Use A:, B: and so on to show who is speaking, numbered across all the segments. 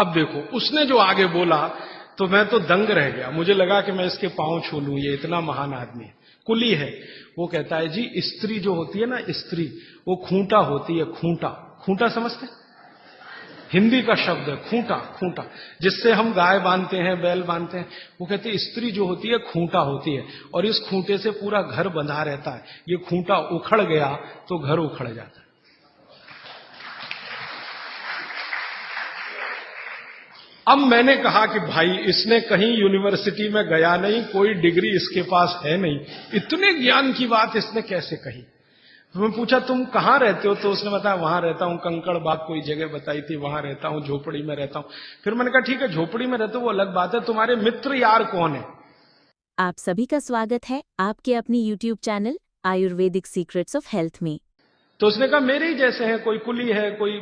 A: अब देखो, उसने जो आगे बोला तो मैं तो दंग रह गया। मुझे लगा कि मैं इसके पांव छू लूं, ये इतना महान आदमी है, कुली है। वो कहता है जी, स्त्री जो होती है ना, स्त्री, वो खूंटा होती है। खूंटा, खूंटा समझते हैं? हिंदी का शब्द है खूंटा। खूंटा जिससे हम गाय बांधते हैं, बैल बांधते हैं। वो कहते हैं स्त्री जो होती है खूंटा होती है, और इस खूंटे से पूरा घर बंधा रहता है। ये खूंटा उखड़ गया तो घर उखड़ जाता है। अब मैंने कहा कि भाई, इसने कहीं यूनिवर्सिटी में गया नहीं, कोई डिग्री इसके पास है नहीं, इतने ज्ञान की बात इसने कैसे कही। तो मैं पूछा तुम कहाँ रहते हो? तो उसने बताया वहां रहता हूं, कंकड़ बाग कोई जगह बताई थी, वहां रहता हूं, झोपड़ी में रहता हूं। फिर मैंने कहा ठीक है, झोपड़ी में रहते हो वो अलग बात है, तुम्हारे मित्र यार कौन है?
B: आप सभी का स्वागत है आपके अपनी YouTube channel Ayurvedic secrets of health में।
A: तो उसने कहा मेरे ही जैसे हैं, कोई कुली है, कोई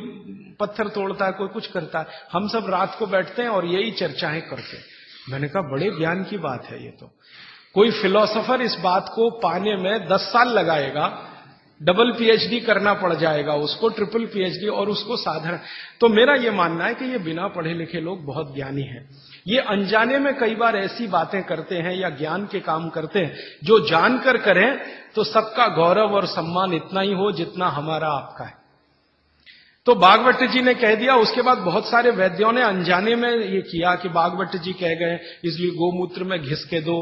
A: पत्थर तोड़ता है, कोई कुछ करता है, हम सब रात को बैठते हैं और यही चर्चाएं करते हैं। मैंने कहा बड़े ज्ञान की बात है ये तो। कोई फिलोसोफर इस बात को पाने में 10 साल लगाएगा, डबल पीएचडी करना पड़ जाएगा उसको, ट्रिपल पीएचडी, और उसको साधारण। तो मेरा ये मानना है कि ये बिना पढ़े लिखे लोग बहुत ज्ञानी हैं। ये अनजाने में कई बार ऐसी बातें करते हैं या ज्ञान के काम करते हैं जो जानकर करें तो सबका गौरव और सम्मान इतना ही हो जितना हमारा आपका है। तो बागवट जी ने कह दिया। उसके बाद बहुत सारे वैद्यों ने अनजाने में ये किया कि बागवट जी कह गए इसलिए गोमूत्र में घिस के दो,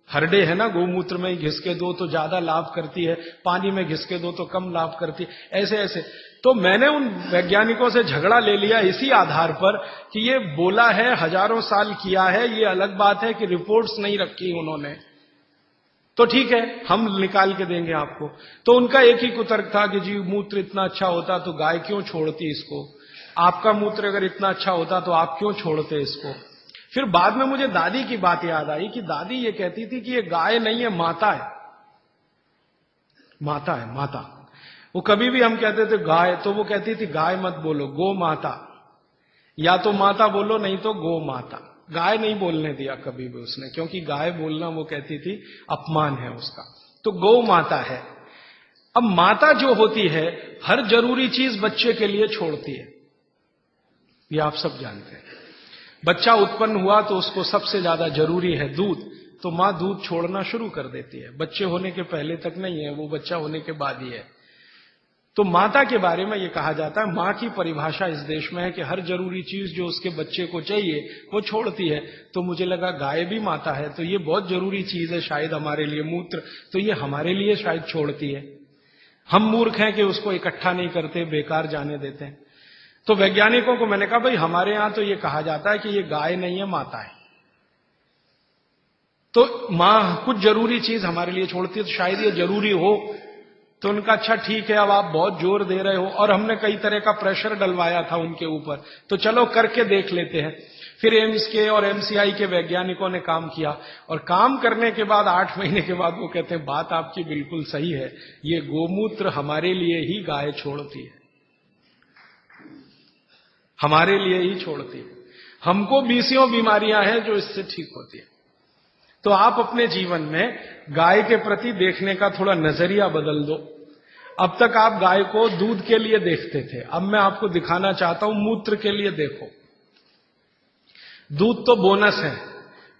A: हरडे है ना, गोमूत्र में घिस के दो तो ज्यादा लाभ करती है, पानी में घिस के दो तो कम लाभ करती है, ऐसे ऐसे। तो मैंने उन वैज्ञानिकों से झगड़ा ले लिया इसी आधार पर कि ये बोला है, हजारों साल किया है। ये अलग बात है कि रिपोर्ट्स नहीं रखी उन्होंने, तो ठीक है हम निकाल के देंगे आपको। तो उनका एक ही कुतर्क था कि जी मूत्र इतना अच्छा होता तो गाय क्यों छोड़ती इसको, आपका मूत्र अगर इतना अच्छा होता तो आप क्यों छोड़ते इसको। फिर बाद में मुझे दादी की बात याद आई कि दादी ये कहती थी कि ये गाय नहीं है, माता है, माता है, माता। वो कभी भी हम कहते थे गाय, तो वो कहती थी गाय मत बोलो, गो माता, या तो माता बोलो नहीं तो गो माता। गाय नहीं बोलने दिया कभी भी उसने, क्योंकि गाय बोलना वो कहती थी अपमान है उसका। तो गौ माता है। अब माता जो होती है हर जरूरी चीज बच्चे के लिए छोड़ती है, ये आप सब जानते हैं। बच्चा उत्पन्न हुआ तो उसको सबसे ज्यादा जरूरी है दूध, तो मां दूध छोड़ना शुरू कर देती है। बच्चे होने के पहले तक नहीं है, वो बच्चा होने के बाद ही है। तो माता के बारे में ये कहा जाता है, मां की परिभाषा इस देश में है कि हर जरूरी चीज जो उसके बच्चे को चाहिए वो छोड़ती है। तो मुझे लगा गाय भी माता है तो ये बहुत जरूरी चीज है शायद हमारे लिए, मूत्र, तो ये हमारे लिए शायद छोड़ती है। हम मूर्ख हैं कि उसको इकट्ठा नहीं करते, बेकार जाने देते हैं। तो वैज्ञानिकों को मैंने कहा भाई हमारे यहां तो ये कहा जाता है कि ये गाय नहीं है, माता है। तो मां कुछ जरूरी चीज हमारे लिए छोड़ती है, तो शायद ये जरूरी हो। तो उनका अच्छा ठीक है, अब आप बहुत जोर दे रहे हो, और हमने कई तरह का प्रेशर डलवाया था उनके ऊपर, तो चलो करके देख लेते हैं। फिर एम्स के और एमसीआई के वैज्ञानिकों ने काम किया, और काम करने के बाद 8 महीने के बाद वो कहते हैं बात आपकी बिल्कुल सही है, ये गोमूत्र हमारे लिए ही गाय छोड़ती है, हमारे लिए ही छोड़ती है। हमको बीसियों बीमारियां हैं जो इससे ठीक होती है। तो आप अपने जीवन में गाय के प्रति देखने का थोड़ा नजरिया बदल दो। अब तक आप गाय को दूध के लिए देखते थे, अब मैं आपको दिखाना चाहता हूं मूत्र के लिए देखो। दूध तो बोनस है,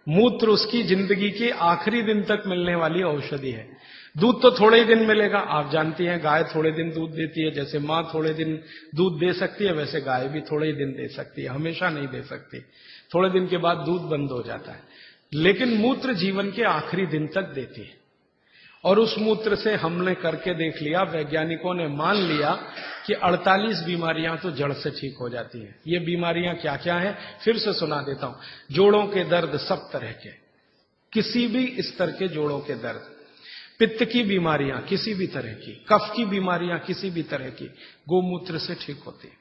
A: मूत्र उसकी जिंदगी के आखिरी दिन तक मिलने वाली औषधि है। दूध तो थोड़े ही दिन मिलेगा, आप जानती हैं गाय थोड़े दिन दूध देती है, जैसे मां थोड़े दिन दूध दे सकती है वैसे गाय भी थोड़े ही दिन दे सकती है, हमेशा नहीं दे सकती। थोड़े दिन के बाद दूध बंद हो जाता है, लेकिन मूत्र जीवन के आखिरी दिन तक देती है। और उस मूत्र से हमने करके देख लिया, वैज्ञानिकों ने मान लिया कि 48 बीमारियां तो जड़ से ठीक हो जाती हैं। ये बीमारियां क्या क्या हैं फिर से सुना देता हूं। जोड़ों के दर्द सब तरह के, किसी भी स्तर के जोड़ों के दर्द, पित्त की बीमारियां किसी भी तरह की, कफ की बीमारियां किसी भी तरह की, गोमूत्र से ठीक होती है।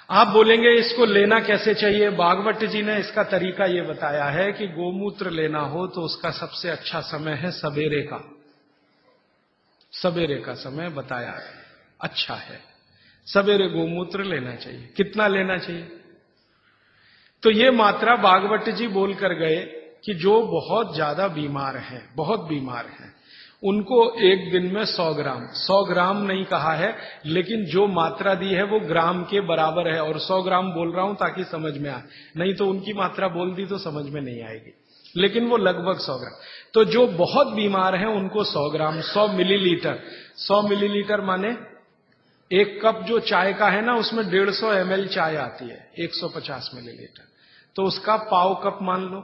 A: आप बोलेंगे इसको लेना कैसे चाहिए? बागवट जी ने इसका तरीका ये बताया है कि गोमूत्र लेना हो तो उसका सबसे अच्छा समय है सवेरे का। सवेरे का समय बताया है, अच्छा है, सवेरे गोमूत्र लेना चाहिए। कितना लेना चाहिए? तो ये मात्रा बागवट जी बोल कर गए कि जो बहुत ज्यादा बीमार हैं, बहुत बीमार हैं, उनको एक दिन में 100 ग्राम नहीं कहा है, लेकिन जो मात्रा दी है वो ग्राम के बराबर है, और 100 ग्राम बोल रहा हूं ताकि समझ में आए, नहीं तो उनकी मात्रा बोल दी तो समझ में नहीं आएगी, लेकिन वो लगभग 100 ग्राम। तो जो बहुत बीमार हैं उनको 100 ग्राम, 100 मिलीलीटर। 100 मिलीलीटर माने एक कप जो चाय का है ना, उसमें 150 ml चाय आती है, 150 मिलीलीटर, तो उसका पाव कप मान लो।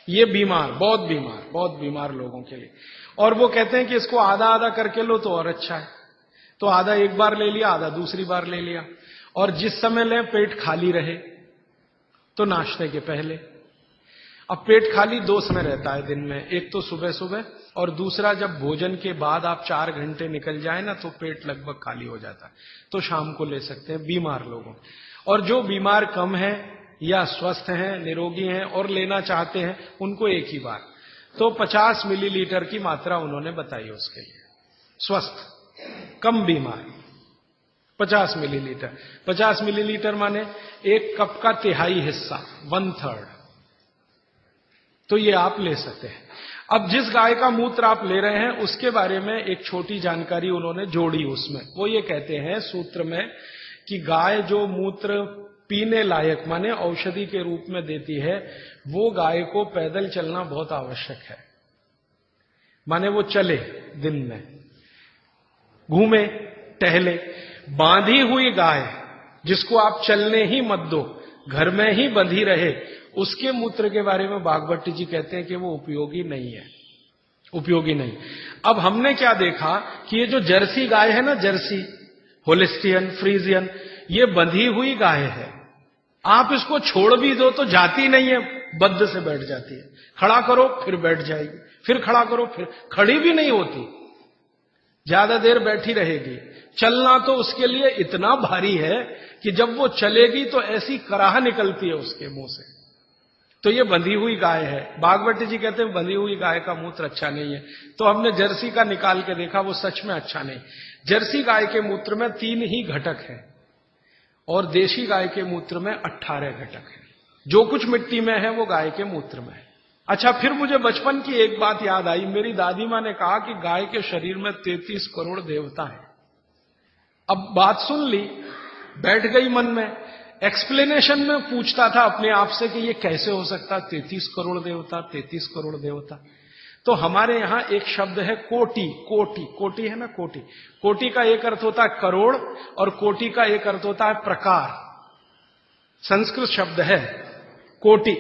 A: ये बहुत बीमार लोगों के लिए। और वो कहते हैं कि इसको आधा आधा करके लो तो और अच्छा है, तो आधा एक बार ले लिया, आधा दूसरी बार ले लिया, और जिस समय लें पेट खाली रहे, तो नाश्ते के पहले। अब पेट खाली 2 समय रहता है दिन में, एक तो सुबह सुबह, और दूसरा जब भोजन के बाद आप 4 घंटे निकल जाए ना तो पेट लगभग खाली हो जाता है, तो शाम को ले सकते हैं बीमार लोगों। और जो बीमार कम है या स्वस्थ हैं, निरोगी हैं और लेना चाहते हैं, उनको एक ही बार। तो 50 मिलीलीटर की मात्रा उन्होंने बताई उसके लिए। स्वस्थ कम बीमार 50 मिलीलीटर। 50 मिलीलीटर माने एक कप का तिहाई हिस्सा, 1/3। तो ये आप ले सकते हैं। अब जिस गाय का मूत्र आप ले रहे हैं उसके बारे में एक छोटी जानकारी उन्होंने जोड़ी उसमें। वो ये कहते हैं सूत्र में कि गाय जो मूत्र पीने लायक माने औषधि के रूप में देती है, वो गाय को पैदल चलना बहुत आवश्यक है। माने वो चले, दिन में घूमे टहले। बांधी हुई गाय जिसको आप चलने ही मत दो, घर में ही बंधी रहे, उसके मूत्र के बारे में भागवत जी कहते हैं कि वो उपयोगी नहीं है, उपयोगी नहीं। अब हमने क्या देखा कि ये जो जर्सी गाय है ना, जर्सी, होलिस्टियन, फ्रीजियन, ये बंधी हुई गाय है। आप इसको छोड़ भी दो तो जाती नहीं है, बद्ध से बैठ जाती है। खड़ा करो फिर बैठ जाएगी, फिर खड़ा करो फिर, खड़ी भी नहीं होती, ज्यादा देर बैठी रहेगी। चलना तो उसके लिए इतना भारी है कि जब वो चलेगी तो ऐसी कराह निकलती है उसके मुंह से। तो ये बंधी हुई गाय है। भागवत जी कहते हैं बंधी हुई गाय का मूत्र अच्छा नहीं है। तो हमने जर्सी का निकाल के देखा, वो सच में अच्छा नहीं। जर्सी गाय के मूत्र में 3 ही घटक हैं और देशी गाय के मूत्र में 18 घटक हैं। जो कुछ मिट्टी में है वो गाय के मूत्र में है। अच्छा, फिर मुझे बचपन की एक बात याद आई। मेरी दादी मां ने कहा कि गाय के शरीर में 33 करोड़ देवता हैं। अब बात सुन ली, बैठ गई मन में। एक्सप्लेनेशन में पूछता था अपने आप से कि ये कैसे हो सकता, 33 करोड़ देवता, 33 करोड़ देवता। तो हमारे यहां एक शब्द है कोटि। कोटि, कोटि है ना, कोटि। कोटि का एक अर्थ होता है करोड़ और कोटि का एक अर्थ होता है प्रकार। संस्कृत शब्द है कोटि।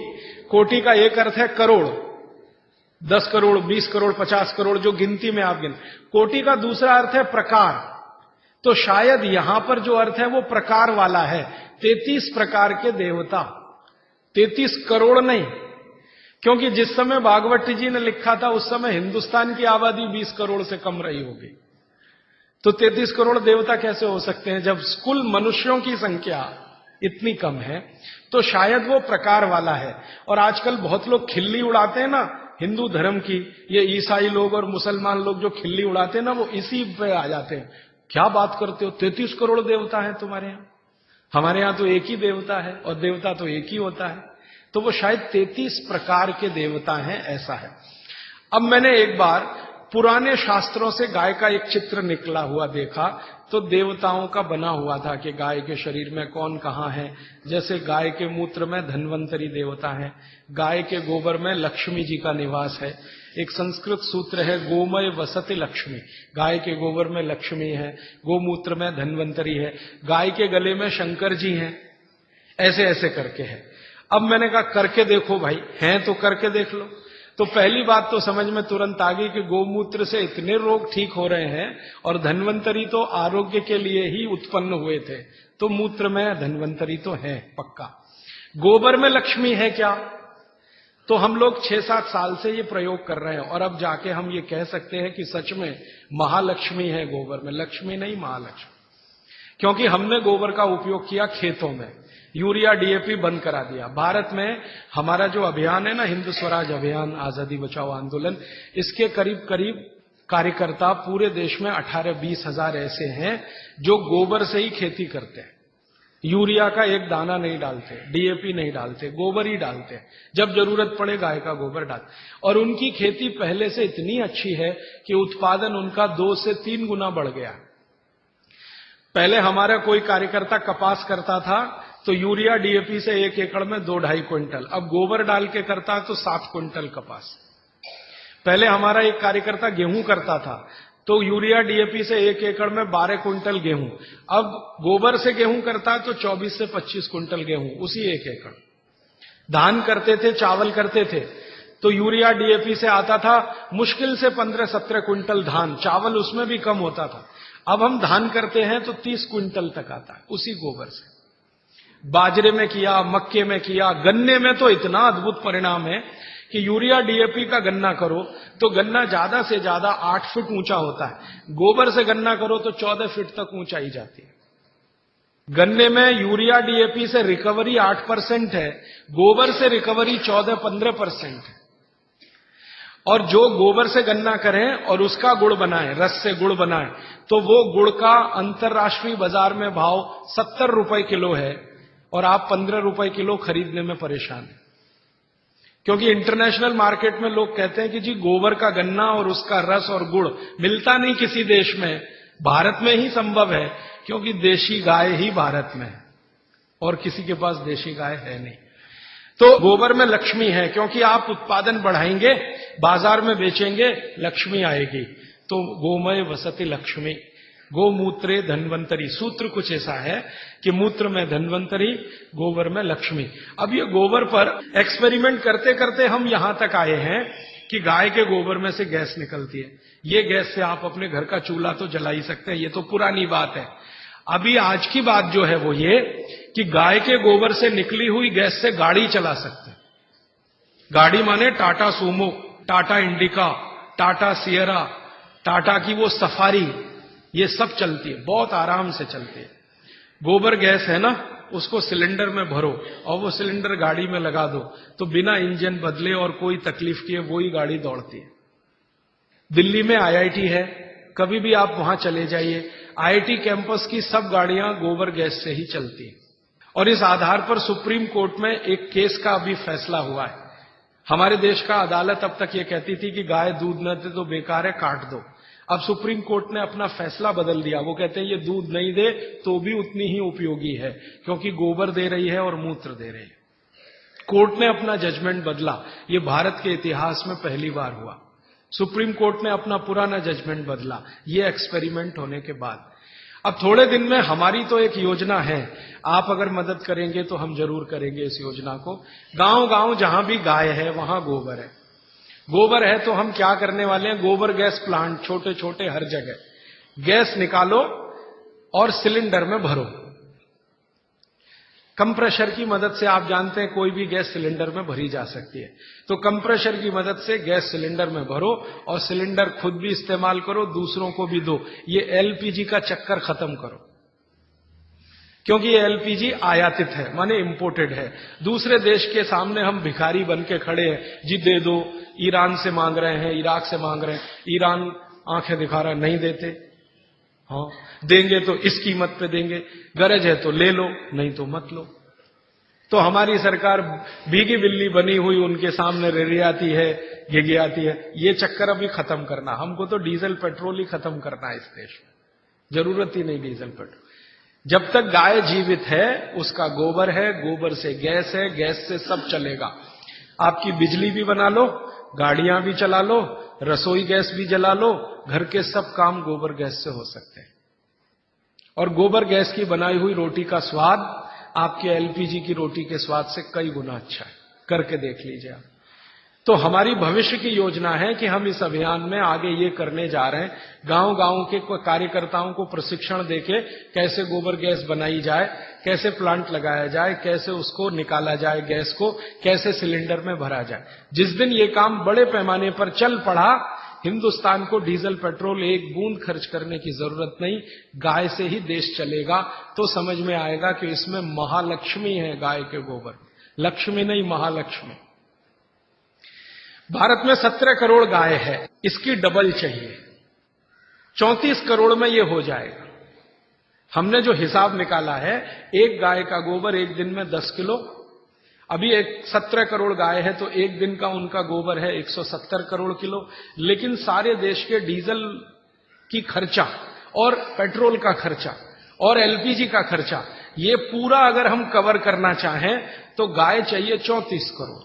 A: कोटि का एक अर्थ है करोड़, 10 करोड़, 20 करोड़, 50 करोड़, जो गिनती में आप गिन। कोटि का दूसरा अर्थ है प्रकार। तो शायद यहां पर जो अर्थ है वो प्रकार वाला है। 33 प्रकार के देवता, 33 करोड़ नहीं, क्योंकि जिस समय भागवत जी ने लिखा था उस समय हिंदुस्तान की आबादी 20 करोड़ से कम रही होगी। तो 33 करोड़ देवता कैसे हो सकते हैं जब कुल मनुष्यों की संख्या इतनी कम है? तो शायद वो प्रकार वाला है। और आजकल बहुत लोग खिल्ली उड़ाते हैं ना हिंदू धर्म की, ये ईसाई लोग और मुसलमान लोग जो खिल्ली उड़ाते हैं ना, वो इसी पे आ जाते हैं। क्या बात करते हो, 33 करोड़ देवता हैं तुम्हारे यहां? हमारे यहां तो एक ही देवता है और देवता तो एक ही होता है। तो वो शायद 33 प्रकार के देवता हैं, ऐसा है। अब मैंने एक बार पुराने शास्त्रों से गाय का एक चित्र निकला हुआ देखा, तो देवताओं का बना हुआ था कि गाय के शरीर में कौन कहां है। जैसे गाय के मूत्र में धन्वंतरी देवता है, गाय के गोबर में लक्ष्मी जी का निवास है। एक संस्कृत सूत्र है गोमय वसति लक्ष्मी, गाय के गोबर में लक्ष्मी है, गोमूत्र में धन्वंतरी है, गाय के गले में शंकर जी हैं, ऐसे ऐसे करके है। अब मैंने कहा करके देखो भाई, हैं तो करके देख लो। तो पहली बात तो समझ में तुरंत आ गई कि गोमूत्र से इतने रोग ठीक हो रहे हैं, और धन्वंतरी तो आरोग्य के लिए ही उत्पन्न हुए थे, तो मूत्र में धन्वंतरी तो है पक्का। गोबर में लक्ष्मी है क्या? तो हम लोग 6-7 साल से ये प्रयोग कर रहे हैं, और अब जाके हम ये कह सकते हैं कि सच में महालक्ष्मी है गोबर में, लक्ष्मी नहीं महालक्ष्मी। क्योंकि हमने गोबर का उपयोग किया खेतों में, यूरिया डीएपी बंद करा दिया। भारत में हमारा जो अभियान है ना, हिंदू स्वराज अभियान, आजादी बचाओ आंदोलन, इसके करीब करीब कार्यकर्ता पूरे देश में 18-20 हजार ऐसे हैं जो गोबर से ही खेती करते हैं। यूरिया का एक दाना नहीं डालते, डीएपी नहीं डालते, गोबर ही डालते हैं। जब जरूरत पड़े गाय का गोबर डाल। और उनकी खेती पहले से इतनी अच्छी है कि उत्पादन उनका 2 से 3 गुना बढ़ गया। पहले हमारा कोई कार्यकर्ता कपास करता था तो यूरिया डीएपी से 1 एकड़ में 2-2.5 क्विंटल, अब गोबर डाल के करता है तो 7 क्विंटल कपास। पहले हमारा एक कार्यकर्ता गेहूं करता था तो यूरिया डीएपी से 1 एकड़ में 12 क्विंटल गेहूं, अब गोबर से गेहूं करता है तो 24 से 25 क्विंटल गेहूं उसी 1 एकड़। धान करते थे, चावल करते थे तो यूरिया डीएपी से आता था मुश्किल से 15-17 क्विंटल धान, चावल उसमें भी कम होता था। अब हम धान करते हैं तो 30 क्विंटल तक आता है उसी गोबर से। बाजरे में किया, मक्के में किया, गन्ने में तो इतना अद्भुत परिणाम है कि यूरिया डीएपी का गन्ना करो तो गन्ना ज्यादा से ज्यादा 8 फीट ऊंचा होता है, गोबर से गन्ना करो तो 14 फीट तक ऊंचाई जाती है। गन्ने में यूरिया डीएपी से रिकवरी 8% है, गोबर से रिकवरी 14-15% है। और जो गोबर से गन्ना करें और उसका गुड़ बनाएं, रस से गुड़ बनाएं, तो वो गुड़ का अंतर्राष्ट्रीय बाजार में भाव 70 रुपए किलो है और आप 15 रुपए किलो खरीदने में परेशान हैं। क्योंकि इंटरनेशनल मार्केट में लोग कहते हैं कि जी गोबर का गन्ना और उसका रस और गुड़ मिलता नहीं किसी देश में, भारत में ही संभव है, क्योंकि देशी गाय ही भारत में है और किसी के पास देशी गाय है नहीं। तो गोबर में लक्ष्मी है, क्योंकि आप उत्पादन बढ़ाएंगे, बाजार में बेचेंगे, लक्ष्मी आएगी। तो गोमय वसति लक्ष्मी, गोमूत्रे धन्वंतरी, सूत्र कुछ ऐसा है कि मूत्र में धन्वंतरी, गोबर में लक्ष्मी। अब ये गोबर पर एक्सपेरिमेंट करते करते हम यहां तक आए हैं कि गाय के गोबर में से गैस निकलती है। ये गैस से आप अपने घर का चूल्हा तो जला ही सकते हैं, ये तो पुरानी बात है। अभी आज की बात जो है वो ये कि गाय के गोबर से निकली हुई गैस से गाड़ी चला सकते हैं। गाड़ी माने Tata Sumo, Tata indica, Tata Sierra, Tata की वो सफारी, ये सब चलती है, बहुत आराम से चलती है। गोबर गैस है ना, उसको सिलेंडर में भरो और वो सिलेंडर गाड़ी में लगा दो तो बिना इंजन बदले और कोई तकलीफ किए वो ही गाड़ी दौड़ती है। दिल्ली में आईआईटी है, कभी भी आप वहां चले जाइए, आईआईटी कैंपस की सब गाड़ियां गोबर गैस से ही चलती है। और इस आधार पर सुप्रीम कोर्ट में एक केस का अभी फैसला हुआ है। हमारे देश का अदालत अब तक ये कहती थी कि गाय दूध न दे तो बेकार है, काट दो। अब सुप्रीम कोर्ट ने अपना फैसला बदल दिया, वो कहते हैं ये दूध नहीं दे तो भी उतनी ही उपयोगी है, क्योंकि गोबर दे रही है और मूत्र दे रही है। कोर्ट ने अपना जजमेंट बदला, ये भारत के इतिहास में पहली बार हुआ। सुप्रीम कोर्ट ने अपना पुराना जजमेंट बदला, ये एक्सपेरिमेंट होने के बाद। अब थोड़े दिन में हमारी तो एक योजना है, आप अगर मदद करेंगे तो हम जरूर करेंगे इस योजना को। गांव गांव जहां भी गाय है वहां गोबर है। गोबर है तो हम क्या करने वाले हैं, गोबर गैस प्लांट छोटे छोटे हर जगह, गैस निकालो और सिलेंडर में भरो। कंप्रेशर की मदद से आप जानते हैं कोई भी गैस सिलेंडर में भरी जा सकती है, तो कंप्रेशर की मदद से गैस सिलेंडर में भरो और सिलेंडर खुद भी इस्तेमाल करो, दूसरों को भी दो। ये एलपीजी का चक्कर खत्म करो, क्योंकि ये एलपीजी आयातित है, माने इंपोर्टेड है। दूसरे देश के सामने हम भिखारी बन के खड़े हैं, जी दे दो। ईरान से मांग रहे हैं, इराक से मांग रहे हैं, ईरान आंखें दिखा रहा नहीं देते। हाँ देंगे तो इस कीमत पे देंगे, गरज है तो ले लो, नहीं तो मत लो। तो हमारी सरकार भीगी बिल्ली बनी हुई उनके सामने रेरियाती है, गिगियाती है। ये चक्कर अभी खत्म करना, हमको तो डीजल पेट्रोल ही खत्म करना है इस देश में, जरूरत ही नहीं डीजल पेट्रोल। जब तक गाय जीवित है उसका गोबर है, गोबर से गैस है, गैस से सब चलेगा। आपकी बिजली भी बना लो, गाड़ियां भी चला लो, रसोई गैस भी जला लो, घर के सब काम गोबर गैस से हो सकते हैं। और गोबर गैस की बनाई हुई रोटी का स्वाद आपके एलपीजी की रोटी के स्वाद से कई गुना अच्छा है, करके देख लीजिए आप। तो हमारी भविष्य की योजना है कि हम इस अभियान में आगे ये करने जा रहे हैं, गांव गांव के कार्यकर्ताओं को प्रशिक्षण देके कैसे गोबर गैस बनाई जाए, कैसे प्लांट लगाया जाए, कैसे उसको निकाला जाए, गैस को कैसे सिलेंडर में भरा जाए। जिस दिन ये काम बड़े पैमाने पर चल पड़ा, हिंदुस्तान को डीजल पेट्रोल एक बूंद खर्च करने की जरूरत नहीं, गाय से ही देश चलेगा। तो समझ में आएगा कि इसमें महालक्ष्मी है गाय के गोबर, लक्ष्मी नहीं महालक्ष्मी। भारत में 17 करोड़ गाय है, इसकी डबल चाहिए, 34 करोड़ में ये हो जाएगा। हमने जो हिसाब निकाला है, एक गाय का गोबर एक दिन में 10 किलो, अभी 17 करोड़ गाय है तो एक दिन का उनका गोबर है 170 करोड़ किलो। लेकिन सारे देश के डीजल की खर्चा और पेट्रोल का खर्चा और एलपीजी का खर्चा, ये पूरा अगर हम कवर करना चाहें तो गाय चाहिए 34 करोड़।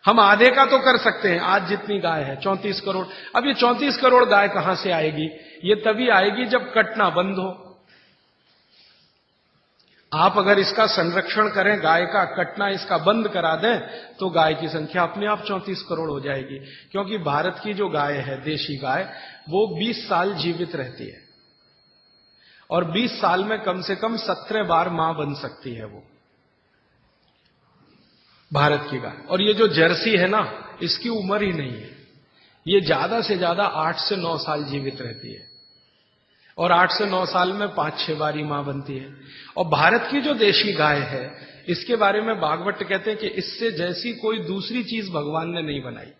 A: हम आधे का तो कर सकते हैं, आज जितनी गाय है 34 करोड़। अब ये 34 करोड़ गाय कहां से आएगी? ये तभी आएगी जब कटना बंद हो। आप अगर इसका संरक्षण करें, गाय का कटना इसका बंद करा दें, तो गाय की संख्या अपने आप 34 करोड़ हो जाएगी। क्योंकि भारत की जो गाय है, देशी गाय, वो 20 साल जीवित रहती है और 20 साल में कम से कम 17 बार मां बन सकती है वो, भारत की गाय। और ये जो जर्सी है ना, इसकी उम्र ही नहीं है, ये ज्यादा से ज्यादा 8 से 9 साल जीवित रहती है और 8 से 9 साल में 5-6 बारी मां बनती है। और भारत की जो देशी गाय है, इसके बारे में भागवत कहते हैं कि इससे जैसी कोई दूसरी चीज भगवान ने नहीं बनाई।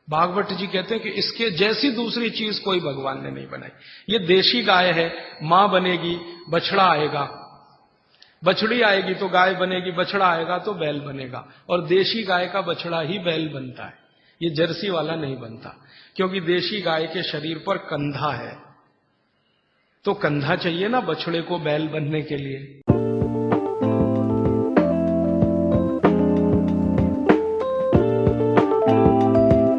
A: भागवत जी कहते हैं कि इसके जैसी दूसरी चीज कोई भगवान ने नहीं बनाई। ये देशी गाय है, मां बनेगी, बछड़ा आएगा, बछड़ी आएगी तो गाय बनेगी, बछड़ा आएगा तो बैल बनेगा। और देशी गाय का बछड़ा ही बैल बनता है, ये जर्सी वाला नहीं बनता। क्योंकि देशी गाय के शरीर पर कंधा है, तो कंधा चाहिए ना बछड़े को बैल बनने के लिए।